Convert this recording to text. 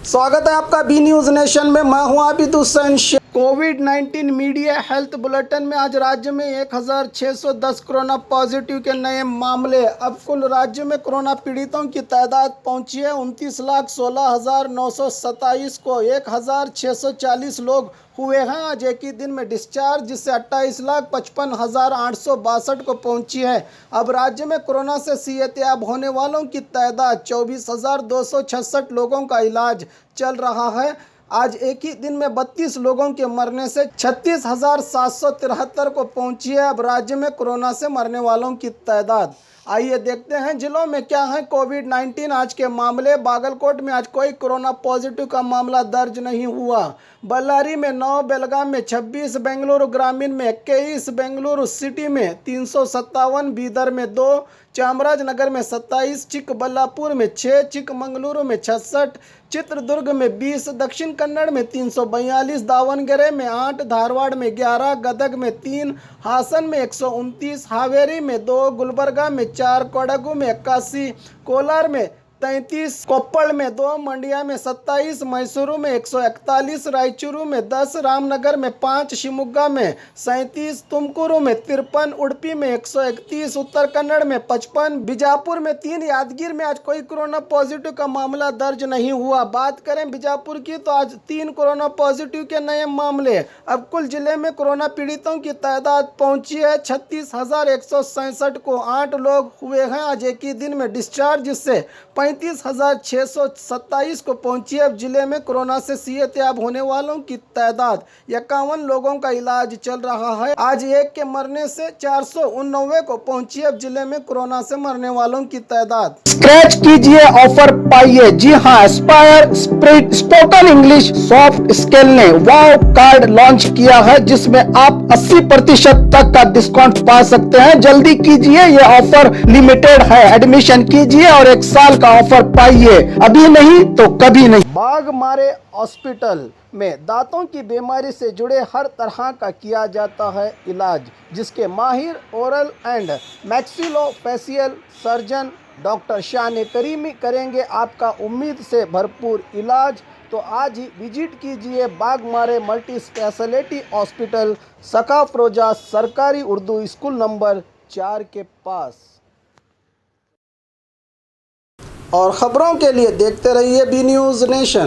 स्वागत है आपका बी न्यूज नेशन में। मैं हूं आबिद हुसैन। कोविड-19 मीडिया हेल्थ बुलेटिन में आज राज्य में 1610 कोरोना पॉजिटिव के नए मामले। अब कुल राज्य में कोरोना पीड़ितों की तादाद पहुंची है 29,16,927 को। 1640 लोग हुए हैं आज एक ही दिन में डिस्चार्ज, जिससे 28,55,862 को पहुंची है। अब राज्य में कोरोना से सेहतयाब होने वालों की तादाद 24,266 लोगों का इलाज चल रहा है। आज एक ही दिन में 32 लोगों के मरने से 36,773 को पहुंची है अब राज्य में कोरोना से मरने वालों की तादाद। आइए देखते हैं जिलों में क्या है कोविड-19 आज के मामले। बागलकोट में आज कोई कोरोना पॉजिटिव का मामला दर्ज नहीं हुआ। बल्लारी में 9, बेलगाम में 26, बेंगलुरु ग्रामीण में 21, बेंगलुरु सिटी में 357, बीदर में 2, चामराजनगर में 27, चिकबल्लापुर में 6, चिकमंगलुरु में 66, चित्रदुर्ग में 20, दक्षिण कन्नड़ में 342, दावणगेरे में 8, धारवाड़ में 11, गदग में 3, हासन में 129, हावेरी में 2, गुलबर्गा में 4, कोडगु में 81, कोलार में 33, कोप्पल में 2, मंडिया में 27, मैसूरू में 141, रायचूरू में 10, रामनगर में 5, शिवमोगा में 37, तुमकुरू में 53, उडुपी में 131, उत्तर कन्नड़ में 55, बीजापुर में 3, यादगीर में आज कोई कोरोना पॉजिटिव का मामला दर्ज नहीं हुआ। बात करें बीजापुर की तो आज 3 कोरोना पॉजिटिव के नए मामले। अब कुल जिले में कोरोना पीड़ितों की तादाद पहुंची है 36,167 को। 8 लोग हुए हैं आज एक ही दिन में डिस्चार्ज, जिससे 35,627 को पहुंची। अब जिले में कोरोना से सेहतयाब होने वालों की तादाद 51 लोगों का इलाज चल रहा है। आज एक के मरने से 499 को पहुंची। अब जिले में कोरोना से मरने वालों की तादाद। स्क्रैच कीजिए, ऑफर पाइए। जी हाँ, Aspire spoken English soft skill ने वाव कार्ड लॉन्च किया है, जिसमें आप 80% तक का डिस्काउंट पा सकते हैं। जल्दी कीजिए, ये ऑफर लिमिटेड है। एडमिशन कीजिए और 1 साल का ऑफर पाइए, अभी नहीं तो कभी नहीं। बाघमारे हॉस्पिटल में दांतों की बीमारी से जुड़े हर तरह का किया जाता है इलाज, जिसके माहिर oral and maxillofacial surgeon doctor शान करीमी करेंगे आपका उम्मीद से भरपूर इलाज। तो आज ही विजिट कीजिए बाघमारे मल्टी स्पेशलिटी हॉस्पिटल, सकाफरोजा सरकारी उर्दू स्कूल नंबर 4 के पास। और खबरों के लिए देखते रहिए बी न्यूज नेशन।